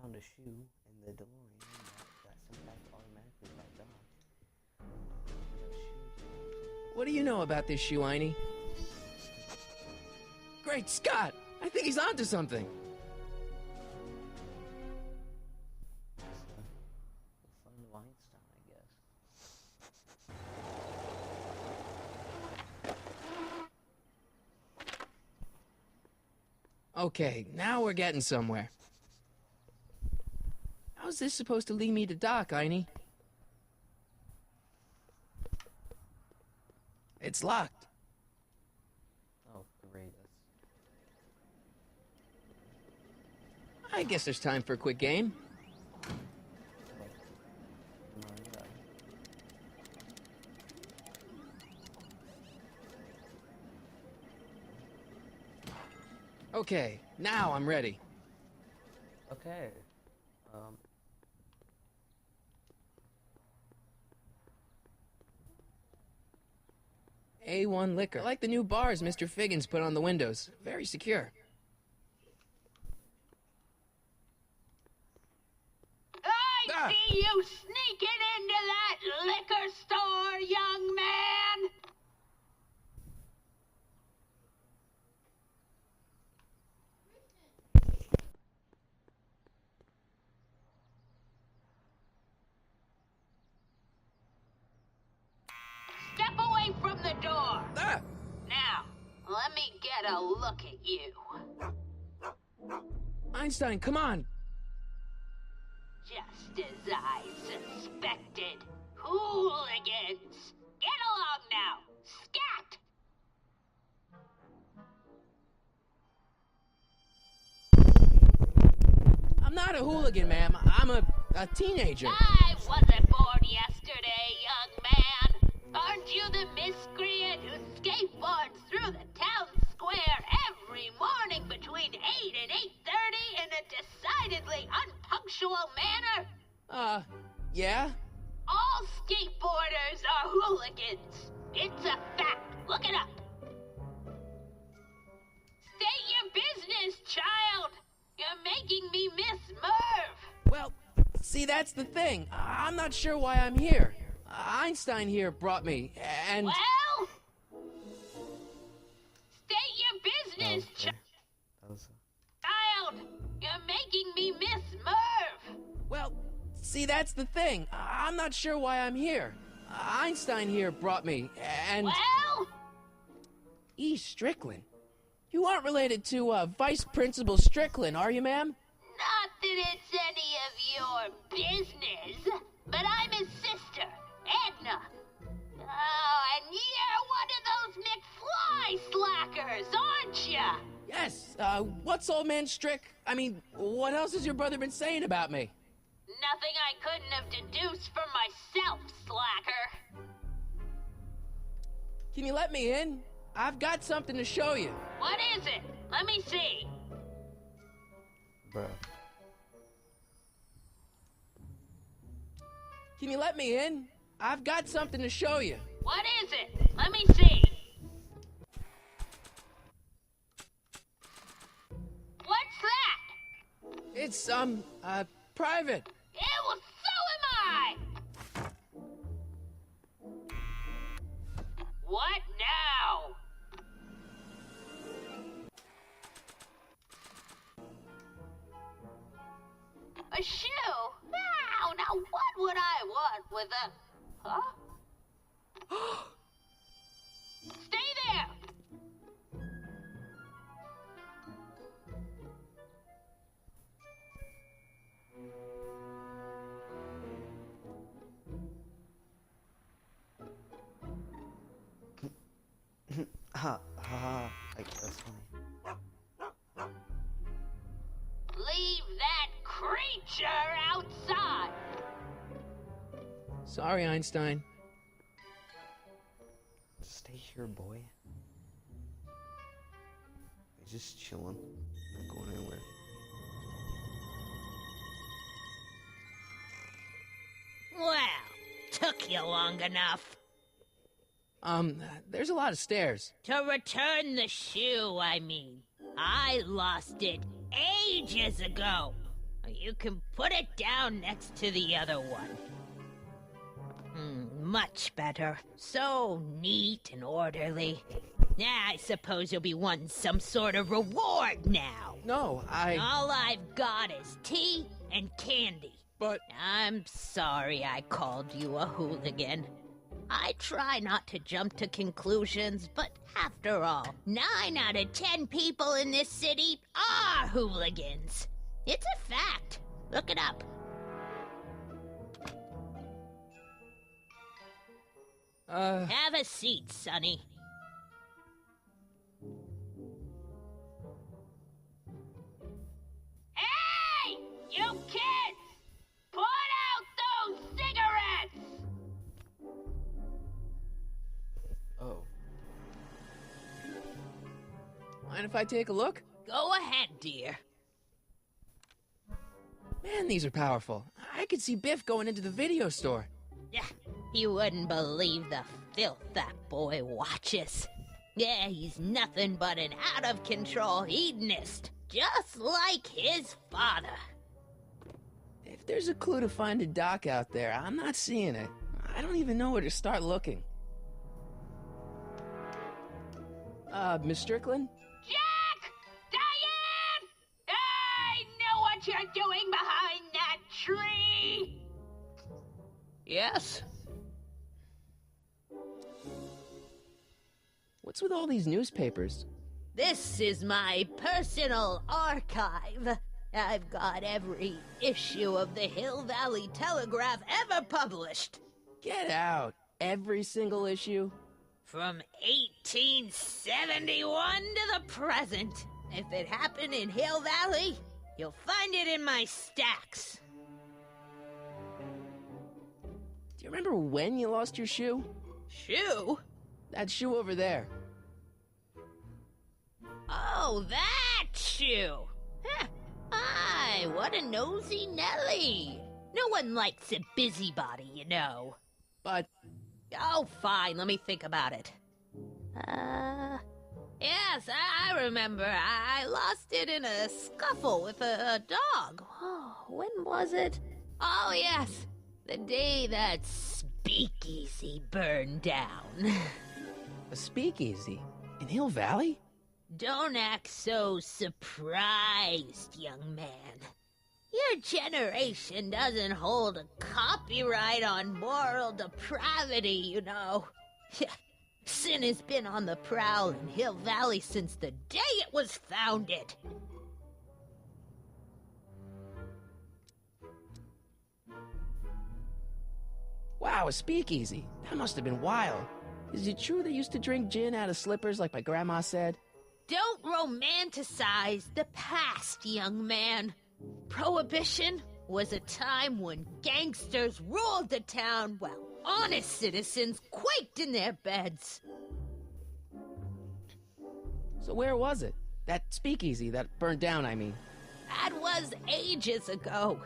found a shoe in the DeLorean that sent back automatically by dog. What do you know about this shoe, Einie? Great Scott! I think he's onto something. We'll find Weinstein, I guess. Okay, now we're getting somewhere. How's this supposed to lead me to Doc, Einie? It's locked. Oh, great. I guess there's time for a quick game. Okay, now I'm ready. Okay. A1 liquor. I like the new bars Mr. Figgins put on the windows. Very secure. I see you sneaking into that liquor store, young man! Step away from the door! Ah! Now, let me get a look at you. Einstein, come on! Just as I suspected. Hooligans! Get along now! Scat! I'm not a hooligan, ma'am. I'm a teenager. I wasn't born yesterday, young man. Aren't you the miscreant who skateboards through the town square every morning between 8 and 8:30 in a decidedly unpunctual manner? Yeah? All skateboarders are hooligans. It's a fact. Look it up. State your business, child. You're making me miss Merv. Well, see, that's the thing. I'm not sure why I'm here. Einstein here brought me, and... Well? State your business, That was child. You're making me miss Merv. Well, see, that's the thing. I'm not sure why I'm here. Einstein here brought me, and... Well? E. Strickland. You aren't related to, Vice Principal Strickland, are you, ma'am? Not that it's any of your business, but I'm his sister, Edna. Oh, and you're one of those McFly slackers, aren't ya? Yes, what's old man Strick? I mean, what else has your brother been saying about me? Nothing I couldn't have deduced from myself, slacker. Can you let me in? I've got something to show you. What is it? Let me see. bruh. Can you let me in? I've got something to show you. What is it? Let me see. What's that? It's, private. Yeah, well, so am I! What now? A shoe? Now what would I want with a... Huh? Stay there! That's funny. Leave that creature outside! Sorry, Einstein. Stay here, boy. He's just chilling, not going anywhere. Well, took you long enough. There's a lot of stairs. To return the shoe, I mean. I lost it ages ago. You can put it down next to the other one. Much better. So neat and orderly. I suppose you'll be wanting some sort of reward now. No, All I've got is tea and candy. But... I'm sorry I called you a hooligan. I try not to jump to conclusions, but after all, 9 out of 10 people in this city are hooligans. It's a fact. Look it up. Have a seat, Sonny. Hey! You kids! Put out those cigarettes! Oh. Mind if I take a look? Go ahead, dear. Man, these are powerful. I could see Biff going into the video store. Yeah, you wouldn't believe the filth that boy watches. Yeah, he's nothing but an out-of-control hedonist, just like his father. If there's a clue to finding Doc out there, I'm not seeing it. I don't even know where to start looking. Miss Strickland? Jack! Diane! I know what you're doing behind that tree! Yes? What's with all these newspapers? This is my personal archive. I've got every issue of the Hill Valley Telegraph ever published. Get out. Every single issue? From 1871 to the present. If it happened in Hill Valley, you'll find it in my stacks. Do you remember when you lost your shoe? Shoe? That shoe over there. Oh, that shoe! Huh. Aye, what a nosy Nelly. No one likes a busybody, you know. But... Oh, fine, let me think about it. Yes, I remember. I lost it in a scuffle with a dog. Oh, when was it? Oh, yes, the day that speakeasy burned down. a speakeasy? In Hill Valley? Don't act so surprised, young man. Your generation doesn't hold a copyright on moral depravity, you know. Sin has been on the prowl in Hill Valley since the day it was founded. Wow, a speakeasy. That must have been wild. Is it true they used to drink gin out of slippers like my grandma said? Don't romanticize the past, young man. Prohibition was a time when gangsters ruled the town while honest citizens quaked in their beds. So where was it? That speakeasy that burned down, I mean. That was ages ago.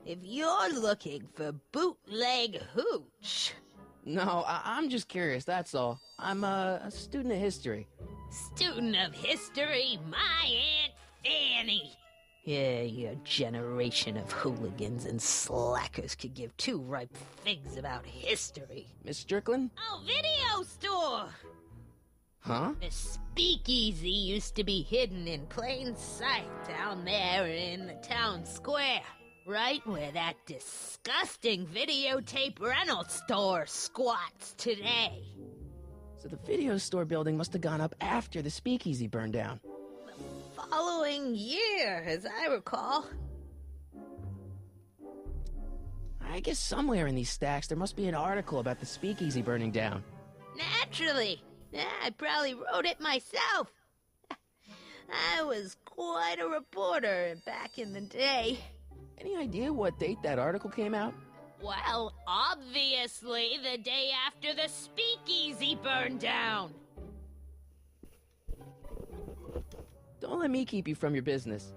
If you're looking for bootleg hooch... No, I'm just curious, that's all. I'm a student of history. Student of history, my Aunt Fanny. Yeah, your generation of hooligans and slackers could give two ripe figs about history. Miss Strickland? Oh, video store! Huh? The speakeasy used to be hidden in plain sight down there in the town square. Right where that disgusting videotape rental store squats today. So the video store building must have gone up after the speakeasy burned down. The following year, as I recall. I guess somewhere in these stacks there must be an article about the speakeasy burning down. Naturally. I probably wrote it myself. I was quite a reporter back in the day. Any idea what date that article came out? Well, obviously the day after the speakeasy burned down. Don't let me keep you from your business.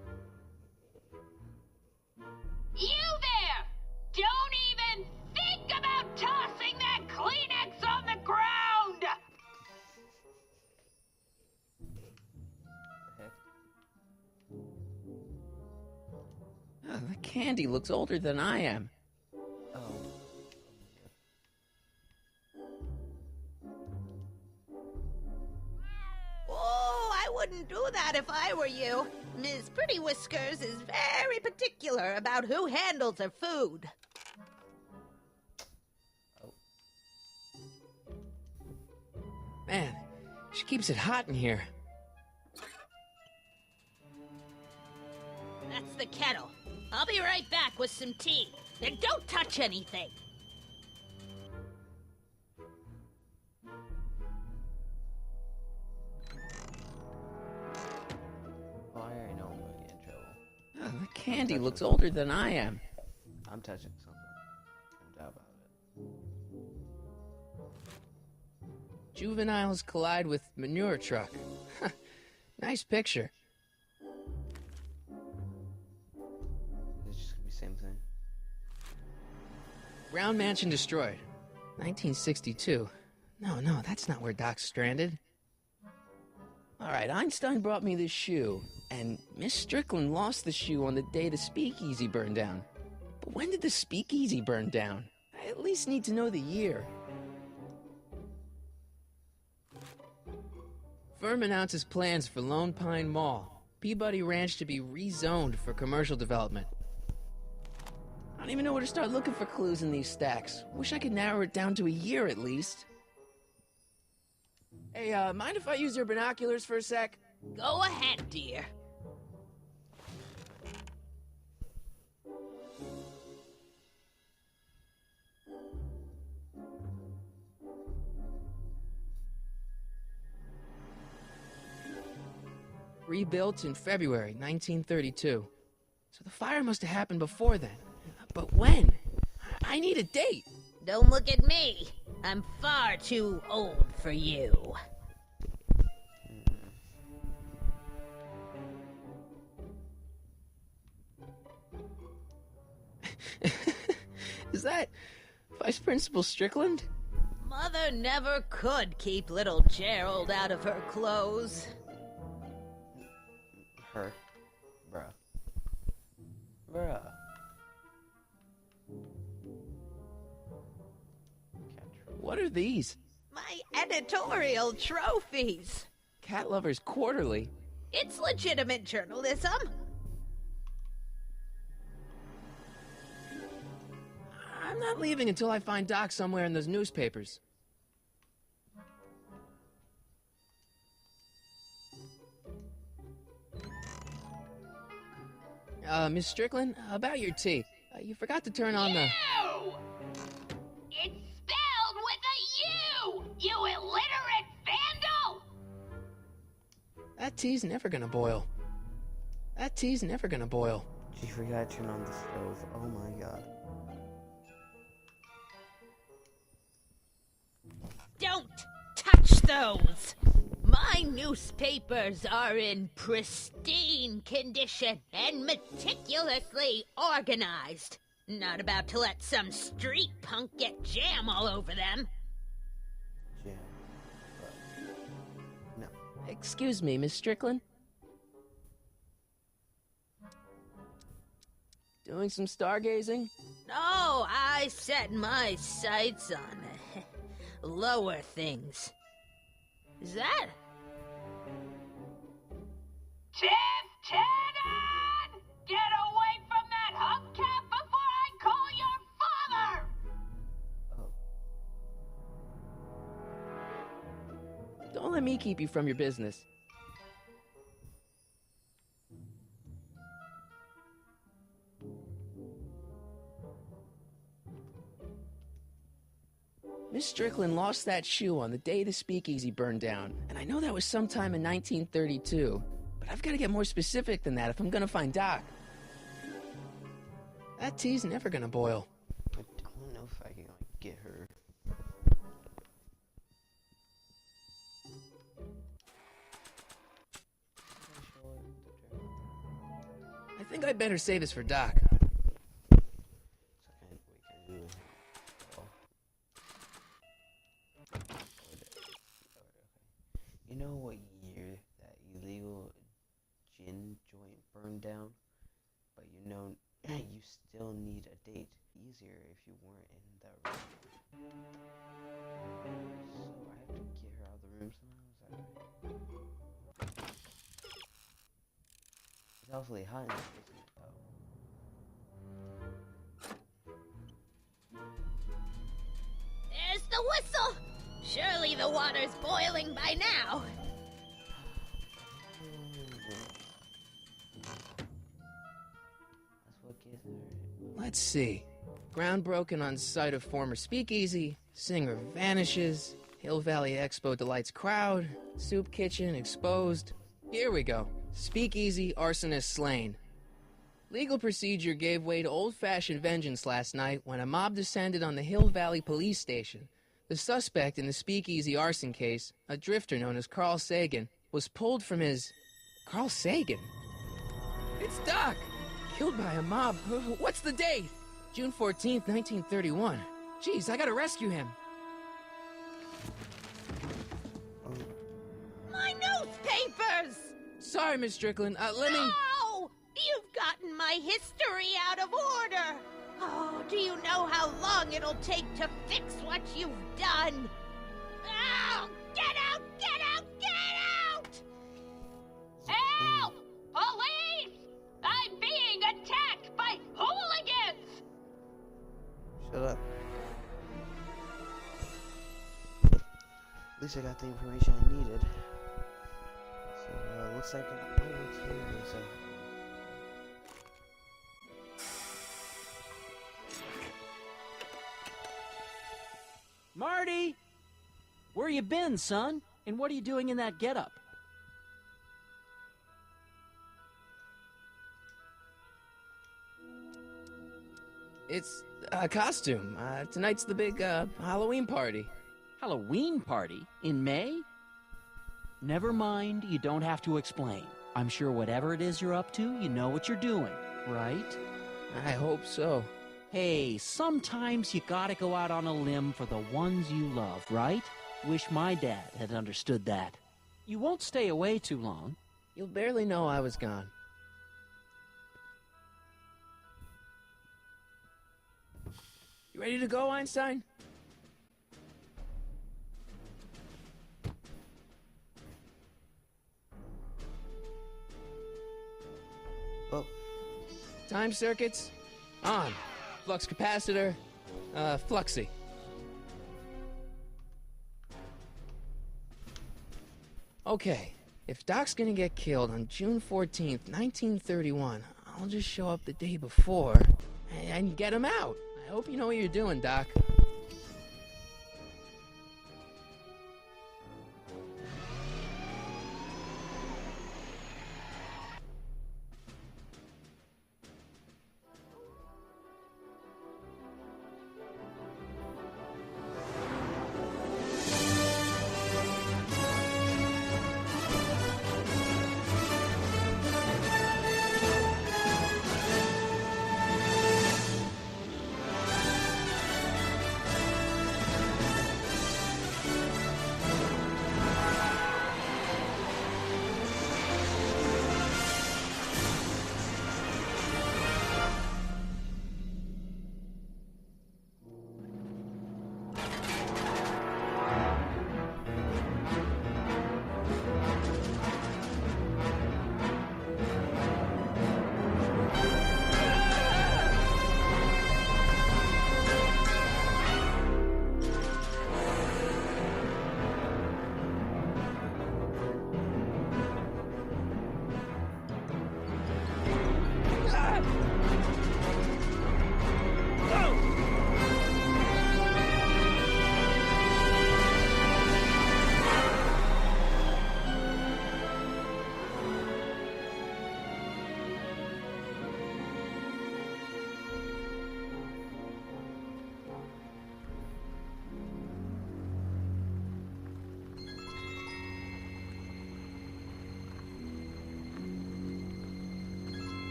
You there! Don't even think about tossing that Kleenex on the ground! The candy looks older than I am. Oh. Oh, I wouldn't do that if I were you. Miss Pretty Whiskers is very particular about who handles her food. Man, she keeps it hot in here. That's the kettle. I'll be right back with some tea. And don't touch anything. Oh, I already know I'm gonna get in trouble. The candy looks older than I am. I'm touching something. No doubt about it. Juveniles collide with manure truck. Nice picture. It's just gonna be the same thing. Brown Mansion destroyed. 1962. No, that's not where Doc's stranded. Alright, Einstein brought me this shoe, and Miss Strickland lost the shoe on the day the speakeasy burned down. But when did the speakeasy burn down? I at least need to know the year. Firm announces plans for Lone Pine Mall, Peabody Ranch to be rezoned for commercial development. I don't even know where to start looking for clues in these stacks. Wish I could narrow it down to a year at least. Hey, mind if I use your binoculars for a sec? Go ahead, dear. Rebuilt in February 1932. So the fire must have happened before then. But when? I need a date. Don't look at me. I'm far too old for you. Is that Vice Principal Strickland? Mother never could keep little Gerald out of her clothes. Her. Bruh. Bruh. What are these? My editorial trophies. Cat Lovers Quarterly. It's legitimate journalism. I'm not leaving until I find Doc somewhere in those newspapers. Miss Strickland, about your tea. You forgot to turn on the... You! It's spelled with a U! You illiterate vandal! That tea's never gonna boil. That tea's never gonna boil. She forgot to turn on the stove. Oh my god. Don't touch those! My newspapers are in pristine condition and meticulously organized. Not about to let some street punk get jam all over them. Jam. No. Excuse me, Miss Strickland? Doing some stargazing? No, I set my sights on lower things. Is that? Tiff-Tannen! Get away from that hubcap before I call your father! Oh. Don't let me keep you from your business. Miss Strickland lost that shoe on the day the speakeasy burned down, and I know that was sometime in 1932, but I've got to get more specific than that if I'm gonna find Doc. That tea's never gonna boil. I don't know if I can like, get her. I think I'd better save this for Doc. So we can do it. You know what year that illegal gin joint burned down? But you know You still need a date. Easier if you weren't in the room. So I have to get her out of the room somehow. Is that right? It's awfully hot in this basement, though. There's the whistle! Surely the water's boiling by now. That's what gets her. Let's see. Ground broken on site of former speakeasy, singer vanishes, Hill Valley Expo delights crowd, soup kitchen exposed. Here we go. Speakeasy arsonist slain. Legal procedure gave way to old-fashioned vengeance last night when a mob descended on the Hill Valley police station. The suspect in the speakeasy arson case, a drifter known as Carl Sagan, was pulled from his... Carl Sagan? It's Doc! Killed by a mob. What's the date? June 14th, 1931. Jeez, I gotta rescue him. My newspapers! Sorry, Miss Strickland. Let me... No! You've gotten my history out of order! Oh, do you know how long it'll take to fix what you've done? Oh, get out! Get out! Get out! Help! Police! I'm being attacked by hooligans! Shut up. At least I got the information I needed. So, looks like an opportunity, so... Marty! Where you been, son? And what are you doing in that getup? It's a costume. Tonight's the big, Halloween party. Halloween party? In May? Never mind, you don't have to explain. I'm sure whatever it is you're up to, you know what you're doing, right? I hope so. Hey, sometimes you gotta go out on a limb for the ones you love, right? Wish my dad had understood that. You won't stay away too long. You'll barely know I was gone. You ready to go, Einstein? Oh. Time circuits on. Flux capacitor, fluxy. Okay, if Doc's gonna get killed on June 14th, 1931, I'll just show up the day before and get him out. I hope you know what you're doing, Doc.